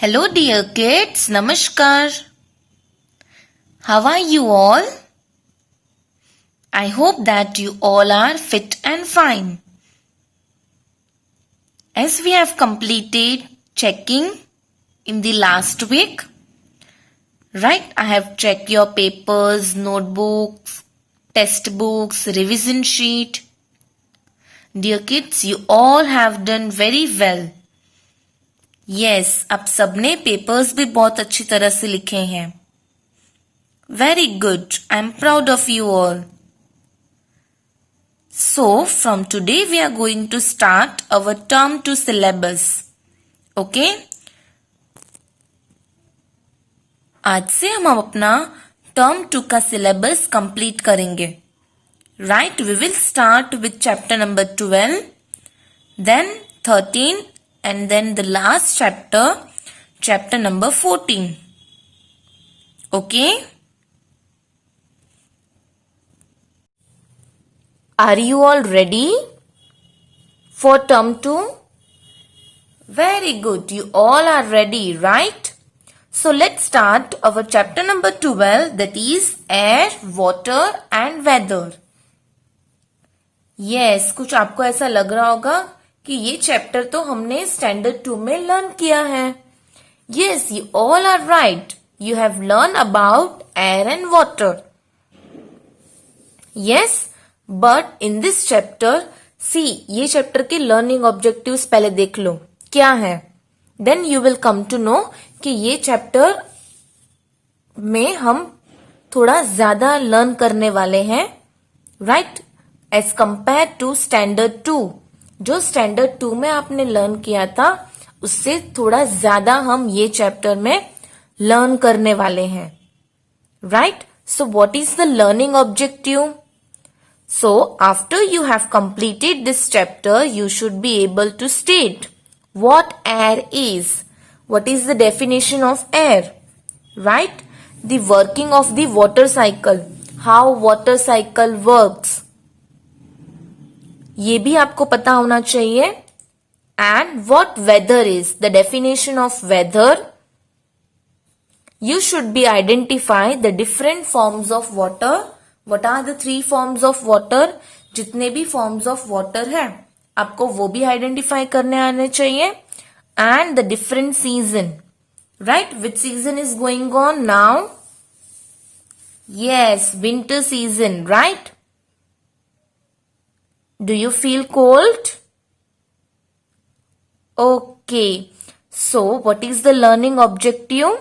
Hello dear kids, Namaskar. How are you all? I hope that you all are fit and fine. As we have completed checking in the last week, right? I have checked your papers, notebooks, test books, revision sheet. Dear kids, you all have done very well. Yes, आप सबने papers भी बहुत अच्छी तरह से लिखे हैं. Very good. I am proud of you all. So, from today we are going to start our term 2 syllabus. Okay? आज से हम अपना term 2 का syllabus complete करेंगे. Right? We will start with chapter number 12, then 13, and then the last chapter, chapter number 14. Okay? Are you all ready for term 2? Very good. You all are ready, right? So let's start our chapter number 12, that is air, water and weather. Yes, कुछ आपको ऐसा लग रहा होगा कि ये chapter तो हमने स्टैंडर्ड 2 में लर्न किया है. Yes, you all are right. You have learned about air and water. Yes, but in this chapter, see, ये चैप्टर के लर्निंग ऑब्जेक्टिव्स पहले देख लो क्या है. Then you will come to know कि ये चैप्टर में हम थोड़ा ज्यादा लर्न करने वाले हैं, right? As compared to standard 2, जो स्टैंडर्ड 2 में आपने लर्न किया था उससे थोड़ा ज्यादा हम ये चैप्टर में लर्न करने वाले हैं, right? So what is the learning objective? So after you have completed this chapter, you should be able to state what air is. What is the definition of air? Right? The working of the water cycle. How water cycle works. ये भी आपको पता होना चाहिए. And what weather is. The definition of weather. You should be identify the different forms of water. What are the 3 forms of water? जितने भी forms of water है आपको वो भी आइडेंटिफाई करने आने चाहिए. And the different season, right? Which season is going on now? Yes, winter season, right? Do you feel cold? Okay. So what is the learning objective?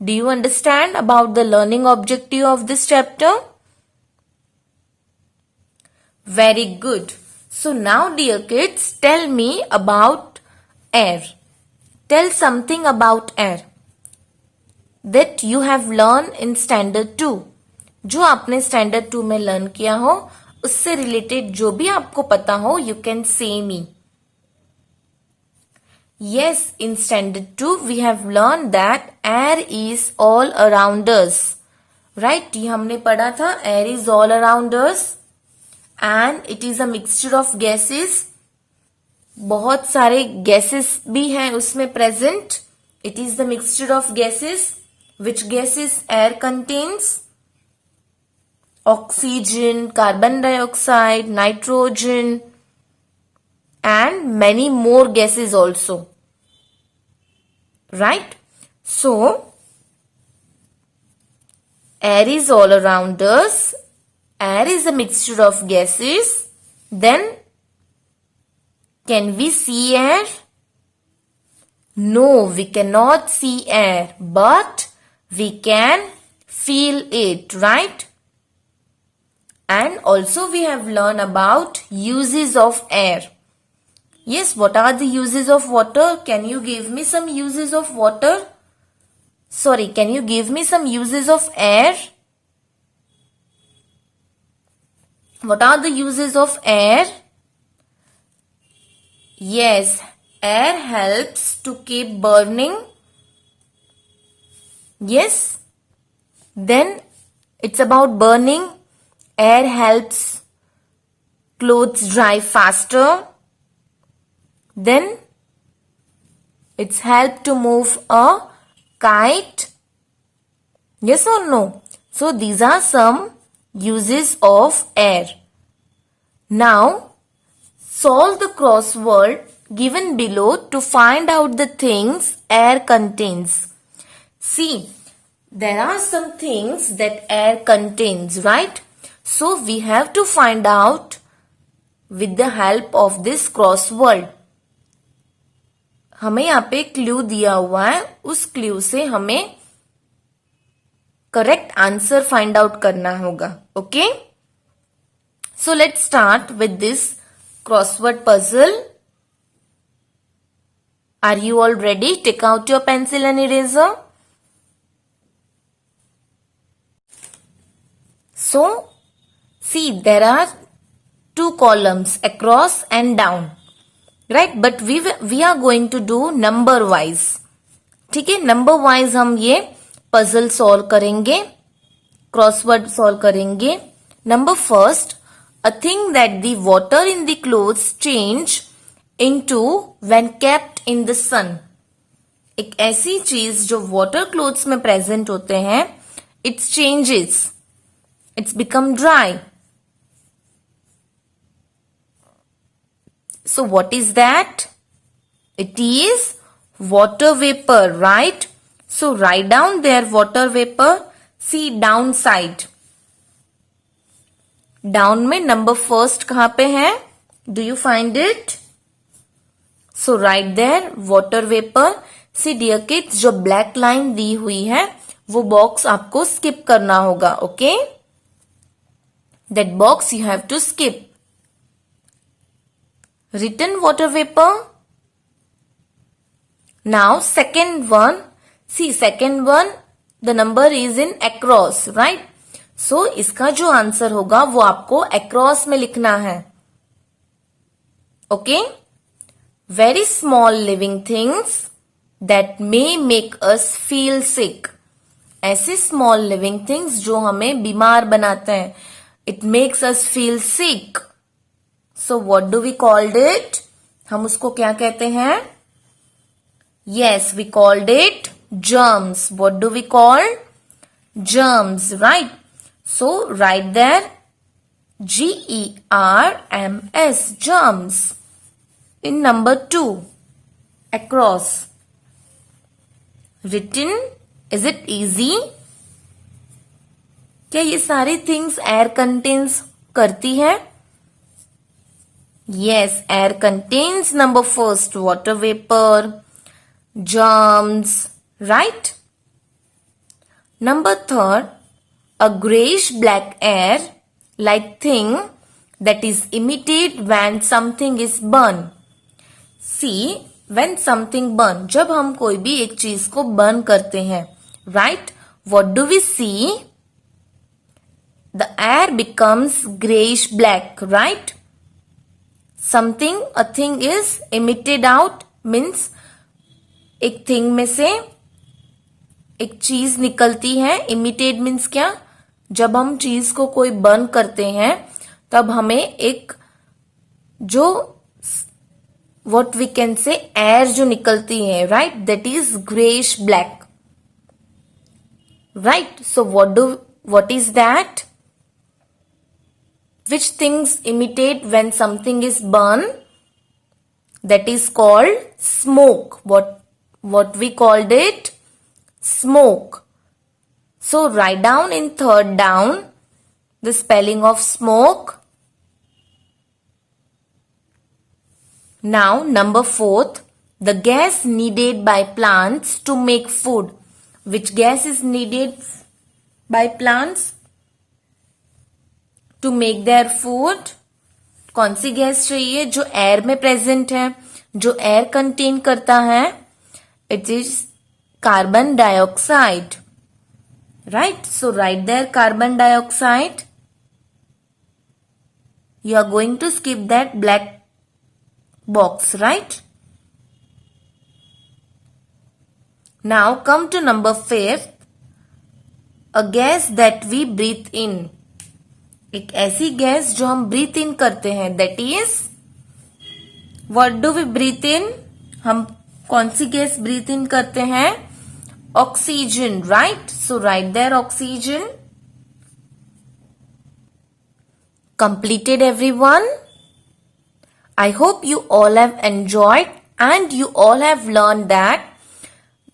Do you understand about the learning objective of this chapter? Very good. So now dear kids, tell me about air. Tell something about air that you have learned in standard 2. जो आपने standard 2 में learn किया हो उससे related जो भी आपको पता हो, you can say me. Yes, in standard 2 we have learned that air is all around us. Right? ये हमने पढ़ा था, air is all around us and it is a mixture of gases. बहुत सारे gases भी हैं उसमें present. It is the mixture of gases. Which gases air contains? Oxygen, carbon dioxide, nitrogen and many more gases also. Right? So, air is all around us. Air is a mixture of gases. Then, can we see air? No, we cannot see air, but we can feel it, right? And also we have learned about uses of air. Yes, what are the uses of water? Can you give me some uses of water? Sorry, can you give me some uses of air? What are the uses of air? Yes, air helps to keep burning. Yes. Then it's about burning. Air helps clothes dry faster. Then It's help to move a kite. Yes or no? So these are some uses of air. Now solve the crossword given below to find out the things air contains. See, there are some things that air contains, right? So we have to find out with the help of this crossword. हमें यहाँ पे clue दिया हुआ है, उस clue से हमें correct answer find out करना होगा. Okay, so let's start with this crossword puzzle. Are you all ready? Take out your pencil and eraser. So, see, there are two columns, across and down, right? But we are going to do number wise. ठीक है, number wise हम ये puzzle solve करेंगे, crossword solve करेंगे. Number first, a thing that the water in the clothes change into when kept in the sun. एक ऐसी चीज जो water clothes में present होते हैं, it changes, it's become dry. So what is that? It is water vapor, right? So write down there water vapor. See down side. Down में number first कहाँ पे है? Do you find it? So write there water vapor. See dear kids, जो black line दी हुई है वो box आपको skip करना होगा. Okay? That box you have to skip. Written water vapor. Now second one. See second one, the number is in across, right? So इसका जो answer होगा वो आपको across में लिखना है. Okay? Very small living things that may make us feel sick. ऐसे small living things जो हमें बीमार बनाते हैं. It makes us feel sick. So what do we called it? हम उसको क्या कहते हैं? Yes, we called it germs. What do we call? Germs, right? So write there GERMS, germs. In number 2, across. Written, is it easy? क्या ये सारी things air contains करती है? Yes, air contains number first water vapor, germs, right? Number third, a grayish black air like thing that is emitted when something is burned. See, when something burn, जब हम कोई भी एक चीज को burn करते हैं, right? What do we see? The air becomes grayish black, right? Something, a thing is emitted out means एक thing में से एक चीज निकलती है. Emitted means क्या? जब हम चीज को कोई बर्न करते हैं तब हमें एक जो what we can say air जो निकलती है, right? That is grayish black, right? So what is that? Which things imitate when something is burned? That is called smoke. What we called it? Smoke. So write down in third down the spelling of smoke. Now number 4th, the gas needed by plants to make food. Which gas is needed by plants to make their food? कौन सी gas चाहिए जो air में present है, जो air contain करता है? It is carbon dioxide, right? So right there carbon dioxide. You are going to skip that black box, right? Now come to number 5th, a gas that we breathe in. एक ऐसी gas जो हम breathe in करते हैं, that is what do we breathe in? हम कौन सी gas breathe in करते हैं? Oxygen, right? So right there oxygen. Completed everyone? I hope you all have enjoyed and you all have learned that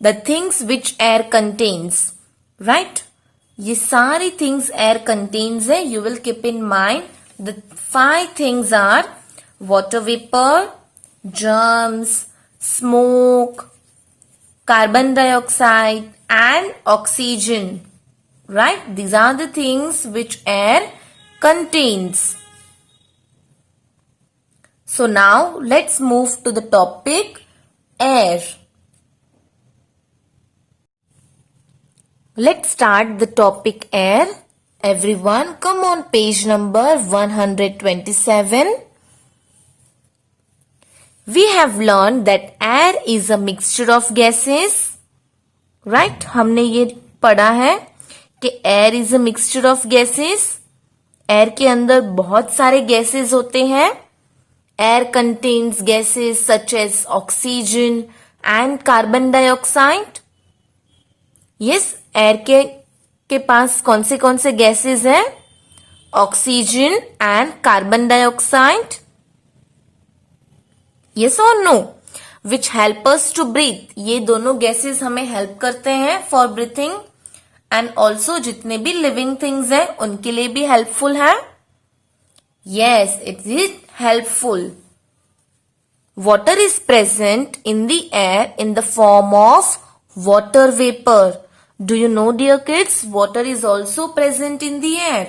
the things which air contains, right? ये सारी things air contains है. You will keep in mind the 5 things are water vapor, germs, smoke, carbon dioxide and oxygen, right? These are the things which air contains. So now let's move to the topic air. Let's start the topic air. Everyone come on page number 127. We have learned that air is a mixture of gases. Right? हमने ये पढ़ा है कि air is a mixture of gases. Air के अंदर बहुत सारे gases होते हैं. Air contains gases such as oxygen and carbon dioxide. Yes, air के पास कौन से गैसेस हैं? Oxygen and carbon dioxide. Yes और no? Which help us to breathe. ये दोनों गैसेस हमें हेल्प करते हैं फॉर ब्रीथिंग. एंड ऑल्सो जितने भी लिविंग थिंग्स हैं उनके लिए भी हेल्पफुल है. Yes, it is helpful. Water is present in the air in the form of water vapour. Do you know dear kids, water is also present in the air,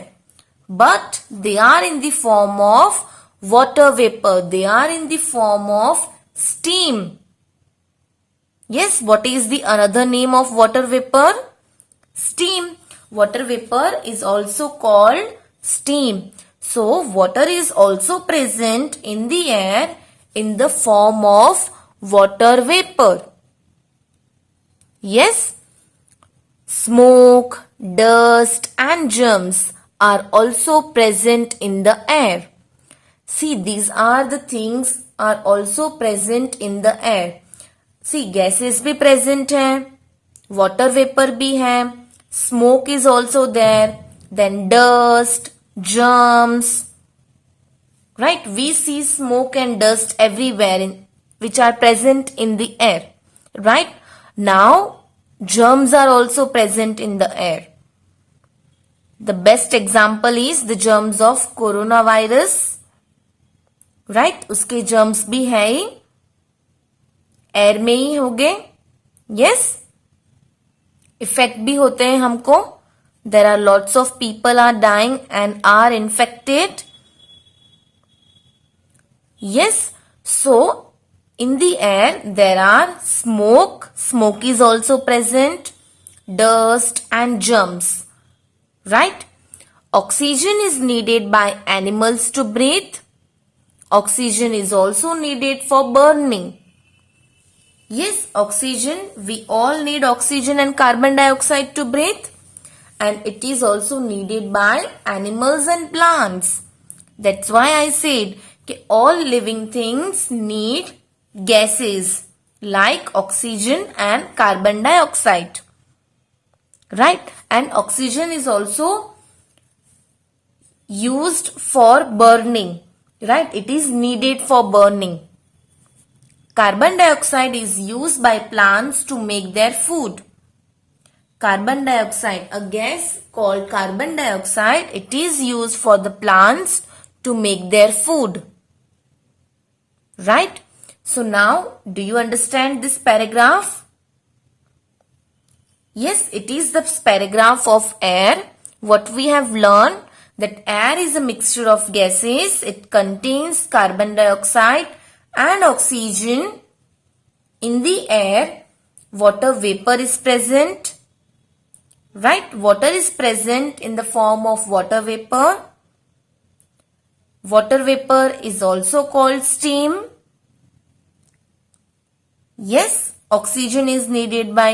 but they are in the form of water vapor. They are in the form of steam. Yes, what is the another name of water vapor? Steam. Water vapor is also called steam. So, water is also present in the air in the form of water vapor. Yes, smoke, dust and germs are also present in the air. See, these are the things are also present in the air. See, gases भी present हैं, water vapor भी है, smoke is also there, then dust, germs, right? We see smoke and dust everywhere which are present in the air, right? Now, germs are also present in the air. The best example is the germs of coronavirus. Right, उसके germs भी है ही, air में ही हो गए. Yes, effect भी होते हैं हमको. There are lots of people are dying and are infected. Yes, so in the air there are smoke is also present, dust and germs, right? Oxygen is needed by animals to breathe. Oxygen is also needed for burning. Yes, oxygen, we all need oxygen and carbon dioxide to breathe. And it is also needed by animals and plants. That's why I said that all living things need gases like oxygen and carbon dioxide. Right? And oxygen is also used for burning. Right, it is needed for burning. Carbon dioxide is used by plants to make their food. Carbon dioxide, a gas called carbon dioxide, it is used for the plants to make their food. Right? So now, do you understand this paragraph? Yes, it is the paragraph of air. What we have learned, that air is a mixture of gases. It contains carbon dioxide and oxygen. In the air, water vapor is present. Right? Water is present in the form of water vapor. Water vapor is also called steam. Yes, oxygen is needed by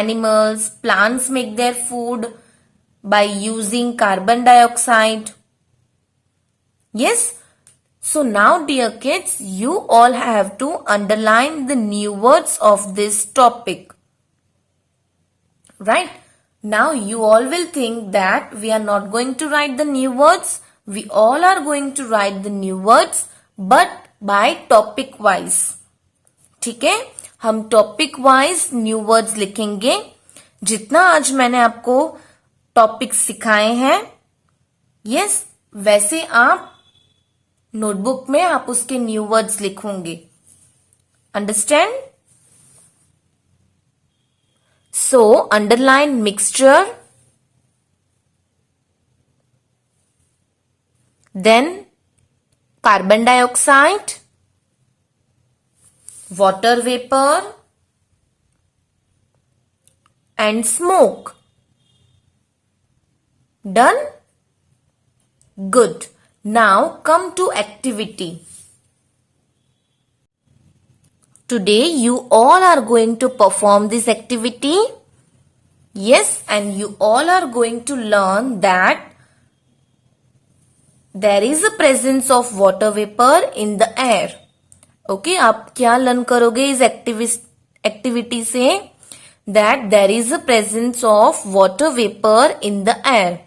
animals. Plants make their food by using carbon dioxide. Yes, So now dear kids, you all have to underline the new words of this topic. Right? Now you all will think that we are not going to write the new words. We all are going to write the new words but by topic wise. ठीक है, हम topic wise new words लिखेंगे. जितना आज मैंने आपको topic सिखाए हैं, यस, वैसे आप नोटबुक में आप उसके न्यू वर्ड्स लिखोगे. Understand? So underline mixture, then carbon dioxide, water vapor and smoke. Done? Good. Now come to activity. Today you all are going to perform this activity. Yes, and you all are going to learn that there is a presence of water vapor in the air. Okay, आप क्या learn करोगे इस activity से? That there is a presence of water vapour in the air.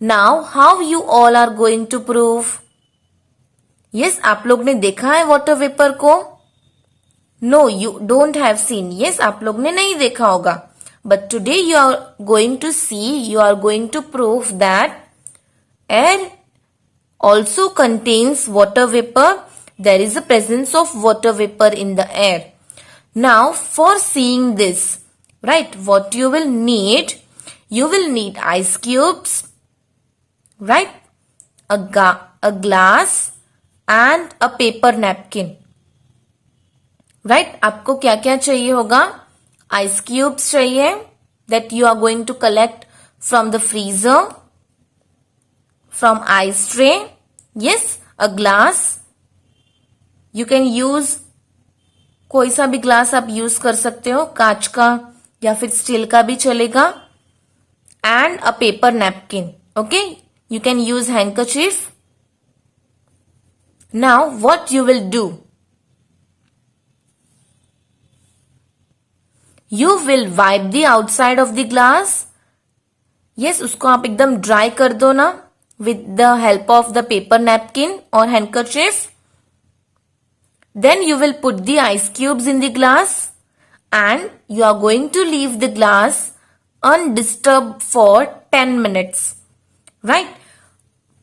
Now how you all are going to prove? Yes, आप लोग ने देखा है वाटर वेपर को? No, you don't have seen. Yes, आप लोग ने नहीं देखा होगा. But today you are going to see, you are going to prove that air also contains water vapour. There is a presence of water vapor in the air. Now, for seeing this, right, what you will need ice cubes, right, a glass and a paper napkin. Right, आपको क्या क्या चाहिए होगा? Ice cubes चाहिए that you are going to collect from the freezer, from ice tray. Yes, a glass. You can use कोई सा भी glass आप यूज कर सकते हो, कांच का या फिर स्टील का भी चलेगा. And a paper napkin. Okay, you can use handkerchief. Now what you will do? You will wipe the outside of the glass. Yes, उसको आप एकदम ड्राई कर दो ना with the help of the paper napkin और handkerchief. Then you will put the ice cubes in the glass and you are going to leave the glass undisturbed for 10 minutes. Right?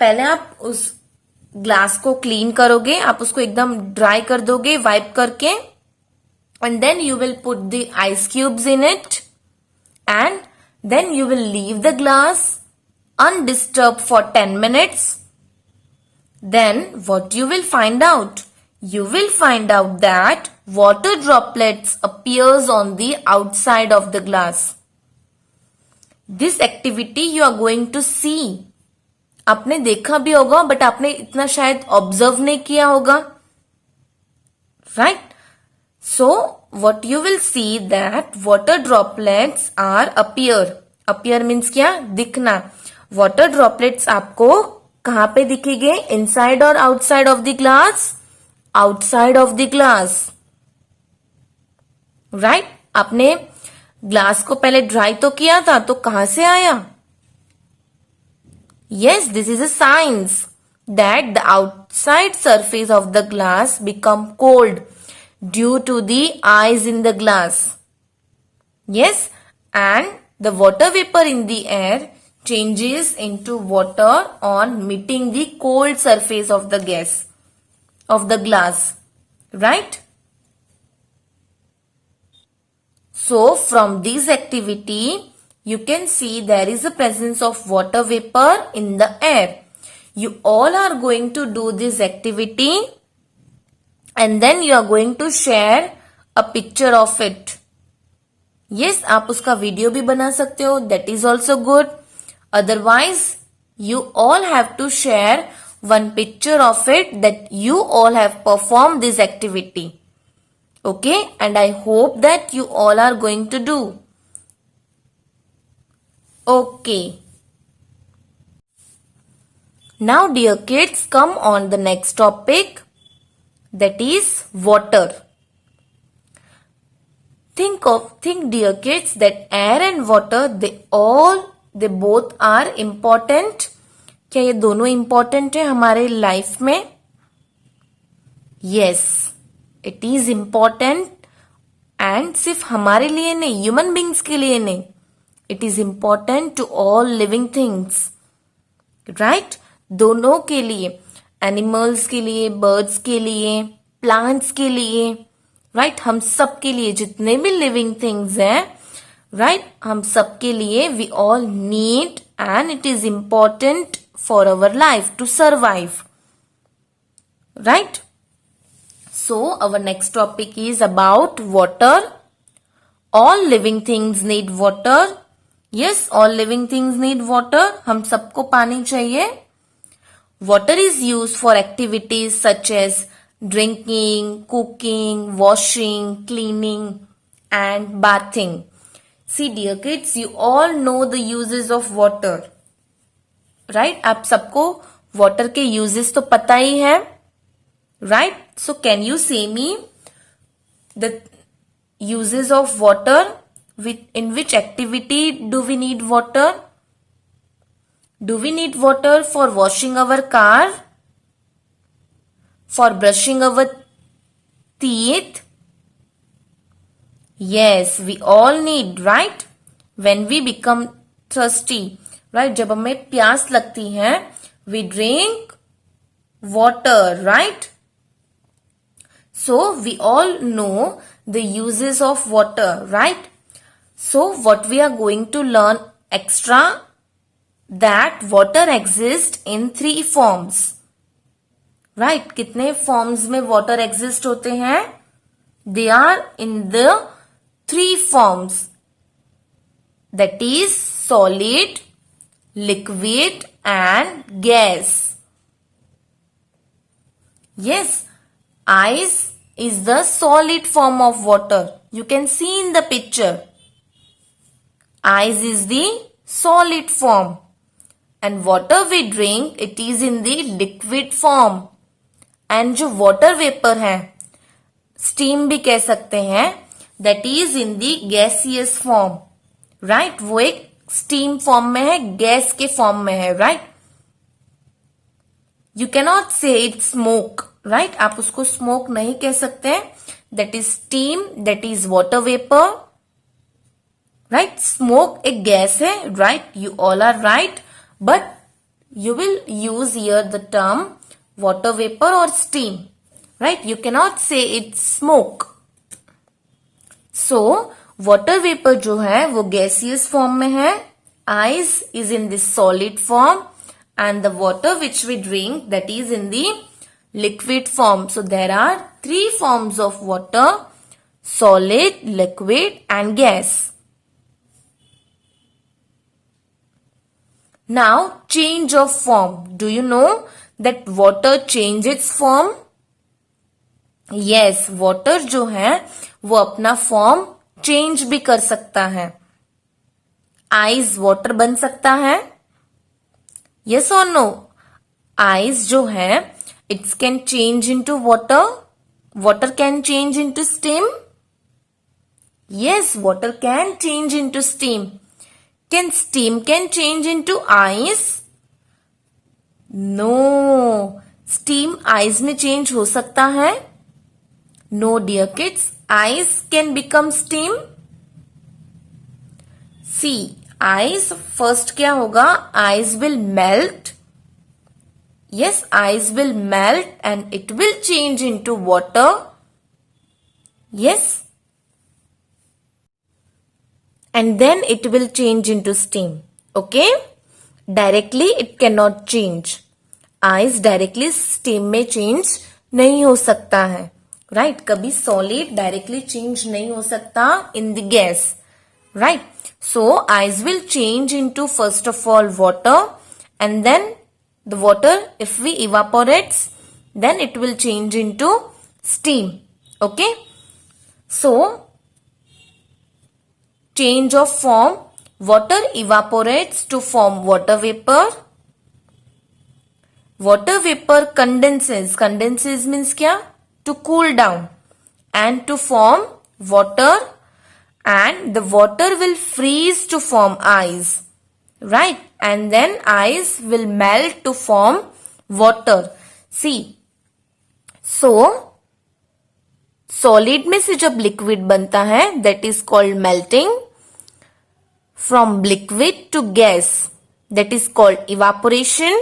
पहले आप उस glass को clean करोगे, आप उसको एकदम dry कर दोगे वाइप करके. And then you will put the ice cubes in it and then you will leave the glass undisturbed for 10 minutes. Then what you will find out? You will find out that water droplets appears on the outside of the glass. This activity you are going to see. आपने देखा भी होगा but आपने इतना शायद observe नहीं किया होगा. Right? So what you will see that water droplets are appear. Appear means क्या? दिखना. Water droplets आपको कहाँ पे दिखेंगे? Inside or outside of the glass? Outside of the glass. Right, आपने ग्लास को पहले ड्राई तो किया था, तो कहां से आया? Yes, this is a science that the outside surface of the glass become cold due to the ice in the glass. Yes, and the water vapour in the air changes into water on meeting the cold surface of the gas. Of the glass, right? So from this activity you can see there is a presence of water vapor in the air. You all are going to do this activity and then you are going to share a picture of it. Yes, आप उसका video भी बना सकते हो, that is also good. Otherwise you all have to share one picture of it that you all have performed this activity. Okay, and I hope that you all are going to do. Okay. Now dear kids, come on the next topic. that is water. Think dear kids that air and water they both are important. क्या ये दोनों important है हमारे life में? Yes, it is important. And सिर्फ हमारे लिए नहीं, ह्यूमन बींग्स के लिए नहीं, it is important to all living things, right? दोनों के लिए, एनिमल्स के लिए, बर्ड्स के लिए, प्लांट्स के लिए, राइट? हम सब के लिए, जितने भी लिविंग थिंग्स हैं, राइट? हम सब के लिए we all need and it is important for our life to survive, right? So our next topic is about water. All living things need water. Yes, all living things need water. हम सबको पानी चाहिए. Water is used for activities such as drinking, cooking, washing, cleaning and bathing. See dear kids, you all know the uses of water. Right? आप सबको water के uses तो पता ही है. Right? So can you say me the uses of water? In which activity do we need water? Do we need water for washing our car? For brushing our teeth? Yes, we all need, right? When we become thirsty, right? जब हमें प्यास लगती है, we drink water, right? So we all know the uses of water, right? So what we are going to learn extra, that water exists in 3 forms, right? कितने forms में water exist होते हैं? They are in the 3 forms, that is solid, liquid and gas. Yes, ice is the solid form of water. You can see in the picture. Ice is the solid form. And water we drink, it is in the liquid form. And जो water vapor है, steam भी कह सकते हैं, that is in the gaseous form. Right? वो एक steam form में है, gas के form में है, right? You cannot say it's smoke. Right आप उसको स्मोक नहीं कह सकते, that is steam, that is water vapour, right? Smoke एक गैस है, right? You all are right, but you will use here the term water vapour और steam, right? You cannot say it's smoke. So water vapour जो है वो gaseous form में है, ice is in this solid form and the water which we drink that is in the liquid form. So there are 3 forms of water: solid, liquid and gas. Now change of form. Do you know that water changes its form? Yes, water जो है वो अपना form change भी कर सकता है. Ice water बन सकता है? Yes or no? Ice जो है it can change into water. Water can change into steam. Yes, water can change into steam. Can steam change into ice? No. Steam ice में change हो सकता है? No dear kids. Ice can become steam. See, ice first क्या होगा? Ice will melt. Yes, ice will melt and it will change into water. Yes. And then it will change into steam. Okay? Directly it cannot change. Ice directly steam में change नहीं हो सकता है. Right? कभी solid directly change नहीं हो सकता in the gas. Right? So, ice will change into first of all water and then the water, if we evaporates, then it will change into steam. Okay? So, change of form, water evaporates to form water vapor. Water vapor condenses. Condenses means क्या? to cool down and to form water, and the water will freeze to form ice, right? And then ice will melt to form water. See, so solid में से जब liquid बनता है that is called melting. From liquid to gas that is called evaporation.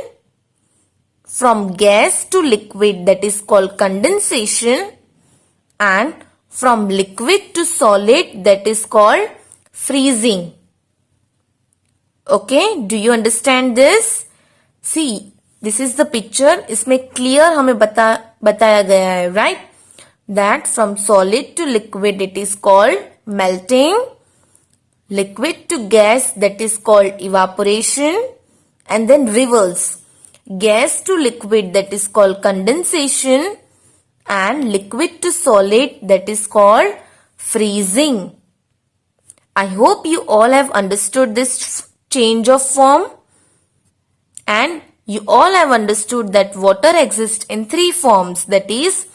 From gas to liquid that is called condensation. And from liquid to solid that is called freezing. Okay, do you understand this? See, this is the picture. इसमें clear हमें बताया गया है, right? That from solid to liquid it is called melting, liquid to gas that is called evaporation, and then reverse, gas to liquid that is called condensation, and liquid to solid that is called freezing. I hope you all have understood this change of form, and you all have understood that water exists in three forms, that is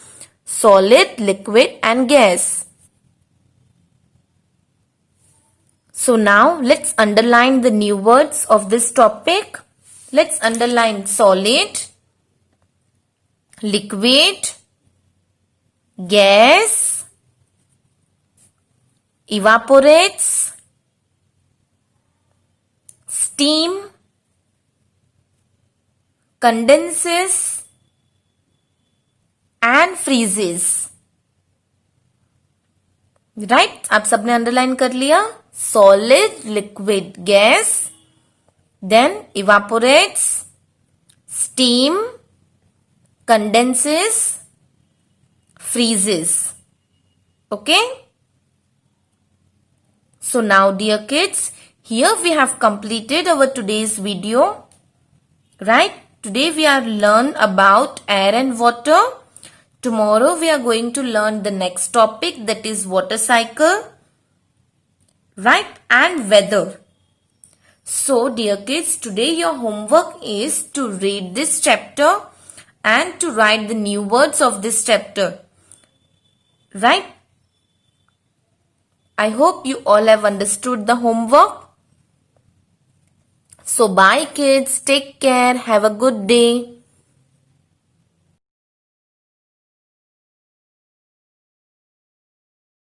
solid, liquid and gas. So now let's underline the new words of this topic. Let's underline solid, liquid, gas, evaporates, steam, condenses and freezes. Right, आप सबने underline कर लिया. Solid, liquid, gas, then evaporates, steam, condenses, freezes. Okay? So now dear kids, here we have completed our today's video. Right? Today we are learn about air and water. Tomorrow we are going to learn the next topic, that is water cycle, right? And weather. So dear kids, today your homework is to read this chapter and to write the new words of this chapter, right? I hope you all have understood the homework. So bye kids, take care, have a good day.